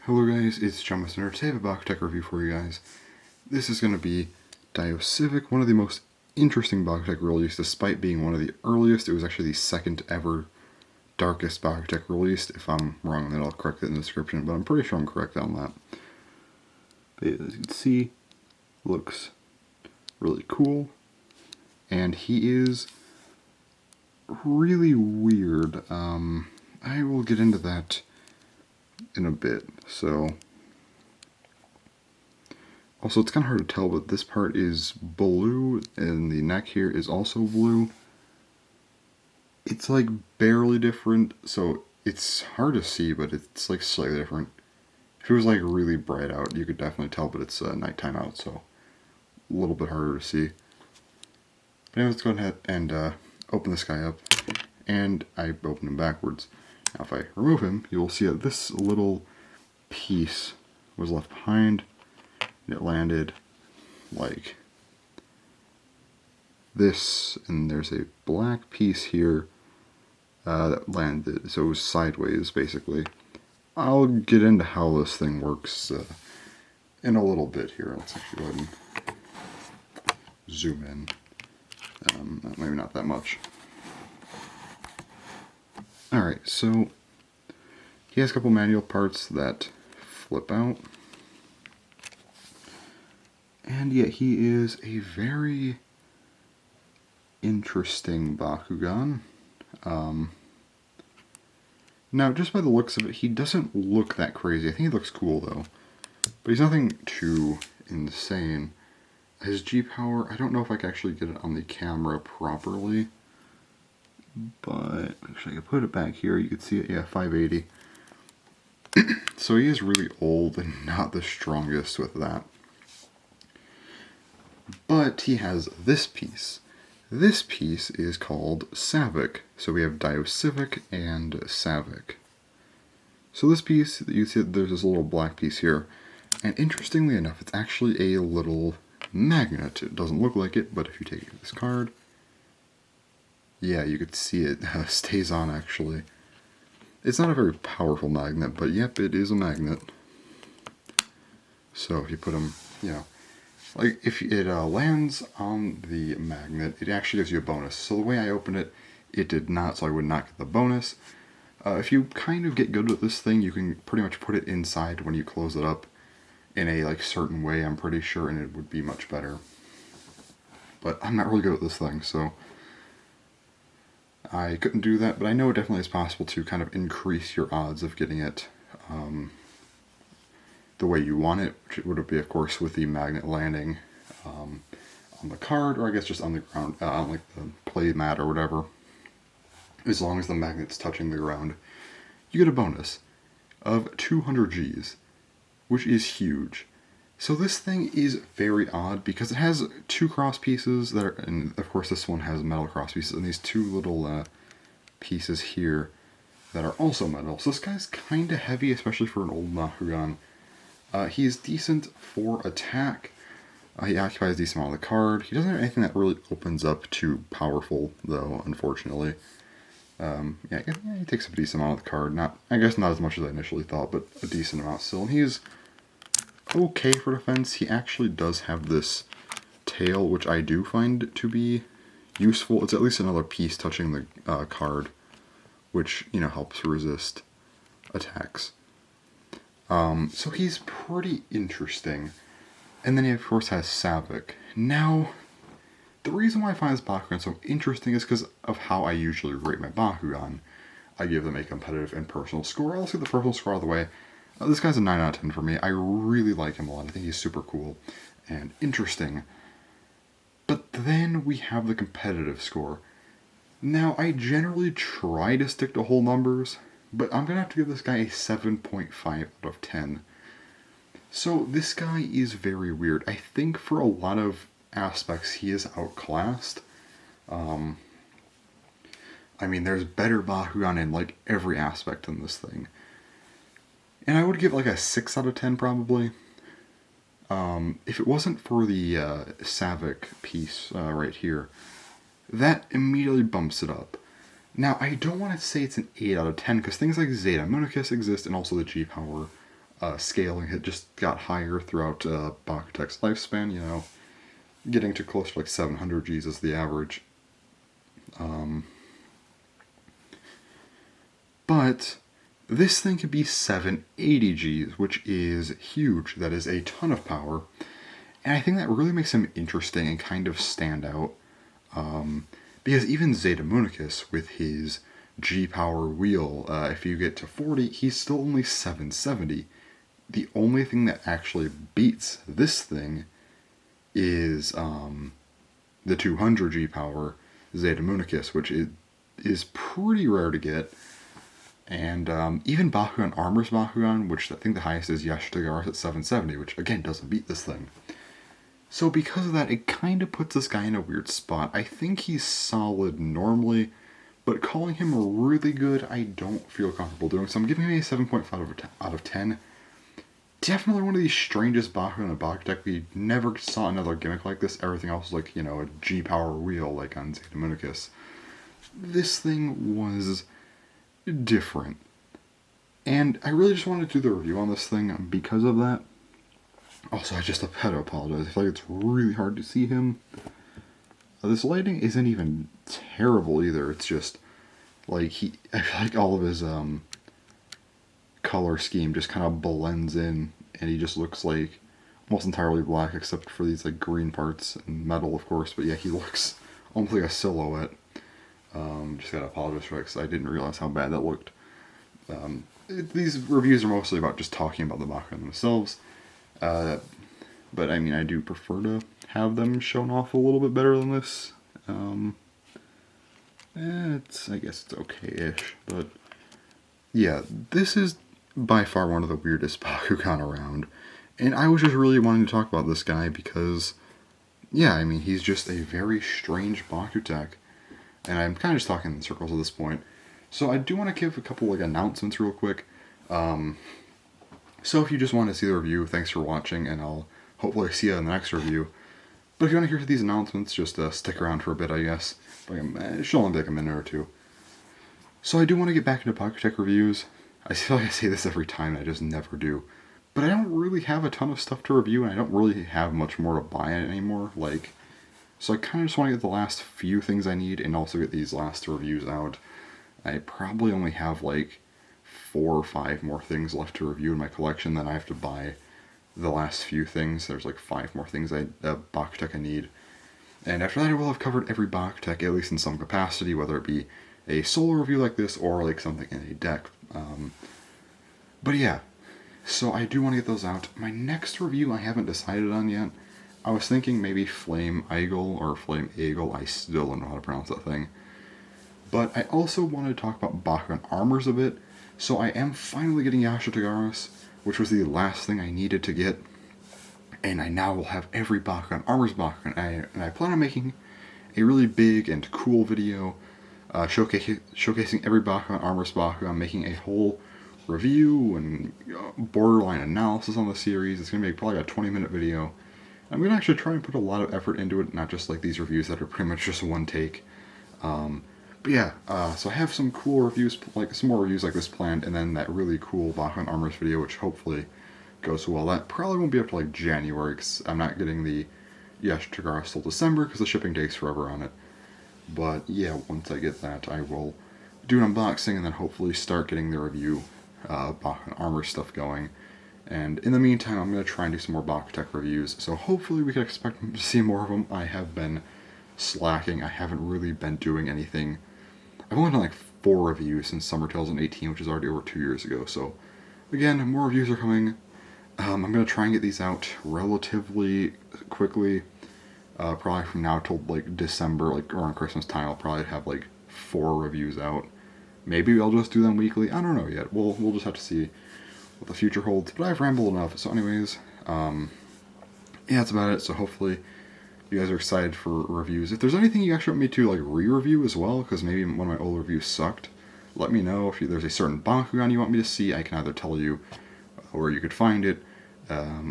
Hello guys, it's John Messenger. Today I have a BakuTech review for you guys. This is going to be Sivac, one of the most interesting BakuTech released, despite being one of the earliest. It was actually the second ever darkest BakuTech released. If I'm wrong, then I'll correct it in the description, but I'm pretty sure I'm correct on that. But as you can see, looks really cool, and he is really weird. I will get into that in a bit. So also, it's kind of hard to tell, but this part is blue and the neck here is also blue. It's like barely different, so it's hard to see, but it's like slightly different. If it was like really bright out, you could definitely tell, but it's nighttime out, so a little bit harder to see. But anyway, let's go ahead and open this guy up, and I opened him backwards. Now if I remove him, you will see that this little piece was left behind, and it landed like this, and there's a black piece here that landed, so it was sideways basically. I'll get into how this thing works in a little bit here. Let's actually go ahead and zoom in. Maybe not that much. Alright, so he has a couple manual parts that flip out. And yet he is a very interesting Bakugan. Now, just by the looks of it, he doesn't look that crazy. I think he looks cool, though. But he's nothing too insane. His G-Power, I don't know if I can actually get it on the camera properly. But, actually, I can put it back here. You can see it, yeah, 580. So he is really old and not the strongest with that. But he has this piece. This piece is called Sivac. So we have Sivac and Sivac. So this piece, you see there's this little black piece here. And interestingly enough, it's actually a little magnet. It doesn't look like it, but if you take this card, yeah, you could see it stays on actually. It's not a very powerful magnet, but yep, it is a magnet. So if you put them, like if it lands on the magnet, it actually gives you a bonus. So the way I opened it, it did not, so I would not get the bonus. If you kind of get good at this thing, you can pretty much put it inside when you close it up in a certain way, I'm pretty sure, and it would be much better. But I'm not really good at this thing, so I couldn't do that, but I know it definitely is possible to kind of increase your odds of getting it the way you want it, which would be, of course, with the magnet landing on the card, or I guess just on the ground, on like the play mat or whatever. As long as the magnet's touching the ground, you get a bonus of 200 Gs, which is huge. So this thing is very odd because it has two cross pieces that are, and of course this one has metal cross pieces, and these two little pieces here that are also metal. So this guy's kind of heavy, especially for an old Bakugan. He is decent for attack. He occupies a decent amount of the card. He doesn't have anything that really opens up too powerful, though, unfortunately. Yeah, he takes up a decent amount of the card. I guess not as much as I initially thought, but a decent amount still. And he's okay for defense. He actually does have this tail, which I do find to be useful. It's at least another piece touching the card, which, helps resist attacks. So he's pretty interesting. And then he, of course, has Sivac. Now, the reason why I find this Bakugan so interesting is because of how I usually rate my Bakugan. I give them a competitive and personal score. I'll get the personal score out of the way. This guy's a 9 out of 10 for me. I really like him a lot. I think he's super cool and interesting. But then we have the competitive score. Now, I generally try to stick to whole numbers, but I'm going to have to give this guy a 7.5 out of 10. So this guy is very weird. I think for a lot of aspects he is outclassed. I mean, there's better Bakugan in every aspect in this thing. And I would give a 6 out of 10 probably. If it wasn't for the Sivac piece right here, that immediately bumps it up. Now, I don't want to say it's an 8 out of 10, because things like Zeta Municus exist, and also the G-Power scaling had just got higher throughout BakuTech's lifespan, you know, getting to close to like 700 Gs as the average. But this thing could be 780 Gs, which is huge. That is a ton of power. And I think that really makes him interesting and kind of stand out. Because even Zeta Municus with his G-Power wheel, if you get to 40, he's still only 770. The only thing that actually beats this thing is the 200 G-Power Zeta Municus, which is pretty rare to get. And even Bakugan Armor's Bakugan, which I think the highest is Yashitagawa's at 770, which again doesn't beat this thing. So because of that, it kind of puts this guy in a weird spot. I think he's solid normally, but calling him really good, I don't feel comfortable doing. So I'm giving him a 7.5 out of 10. Definitely one of the strangest Bakugan in BakuTech. We never saw another gimmick like this. Everything else was like, you know, a G-Power wheel like on Zeta Municus. This thing was different. And I really just wanted to do the review on this thing because of that. Also, I just had to apologize. I feel like it's really hard to see him. This lighting isn't even terrible either. It's just like I feel like all of his color scheme just kind of blends in, and he just looks like almost entirely black except for these like green parts and metal, of course. But yeah, he looks almost like a silhouette. Just gotta apologize for it because I didn't realize how bad that looked. These reviews are mostly about just talking about the Bakugan themselves. But I mean, I do prefer to have them shown off a little bit better than this. I guess it's okay-ish, but yeah, this is by far one of the weirdest Bakugan around. And I was just really wanting to talk about this guy because, yeah, I mean, he's just a very strange BakuTech. And I'm kind of just talking in circles at this point. So I do want to give a couple like announcements real quick. So if you just want to see the review, thanks for watching, and I'll hopefully see you in the next review. But if you want to hear these announcements, just stick around for a bit, I guess. It should only be like a minute or two. So I do want to get back into BakuTech reviews. I feel like I say this every time, and I just never do. But I don't really have a ton of stuff to review, and I don't really have much more to buy anymore. So I kind of just want to get the last few things I need, and also get these last reviews out. I probably only have like 4 or 5 more things left to review in my collection. Then I have to buy the last few things. There's like 5 more things BakuTech I need. And after that I will have covered every BakuTech, at least in some capacity, whether it be a solo review like this or like something in a deck. But yeah, so I do want to get those out. My next review I haven't decided on yet. I was thinking maybe Flame Eagle or Flame Eagle. I still don't know how to pronounce that thing. But I also wanted to talk about Bakugan Armors a bit. So I am finally getting Yashitagawa's, which was the last thing I needed to get. And I now will have every Bakugan Armors Bakugan. And I plan on making a really big and cool video showcasing every Bakugan Armors Bakugan, making a whole review and borderline analysis on the series. It's going to be probably a 20-minute video. I'm going to actually try and put a lot of effort into it, not just like these reviews that are pretty much just one take. But yeah, so I have some cool reviews, like some more reviews like this planned, and then that really cool Bakugan Armors video, which hopefully goes well. That probably won't be up to like January, because I'm not getting the Yashitagawa till December, because the shipping takes forever on it. But yeah, once I get that, I will do an unboxing, and then hopefully start getting the review Bakugan Armor stuff going. And in the meantime, I'm going to try and do some more BakuTech reviews, so hopefully we can expect to see more of them. I have been slacking. I haven't really been doing anything. I've only done like 4 reviews since Summer 2018, which is already over 2 years ago, so again, more reviews are coming. I'm going to try and get these out relatively quickly, probably from now till like December, like around Christmas time. I'll probably have like 4 reviews out. Maybe I'll just do them weekly, I don't know yet. We'll just have to see what the future holds, but I've rambled enough. So anyways, yeah, that's about it. So hopefully you guys are excited for reviews. If there's anything you actually want me to like re-review as well, because maybe one of my old reviews sucked, let me know. If there's a certain Bakugan you want me to see, I can either tell you where you could find it,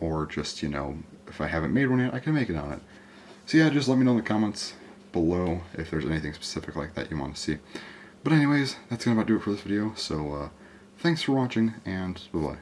or just, you know, if I haven't made one yet, I can make it on it. So yeah, just let me know in the comments below if there's anything specific like that you want to see. But anyways, that's gonna about do it for this video, so thanks for watching, and bye-bye.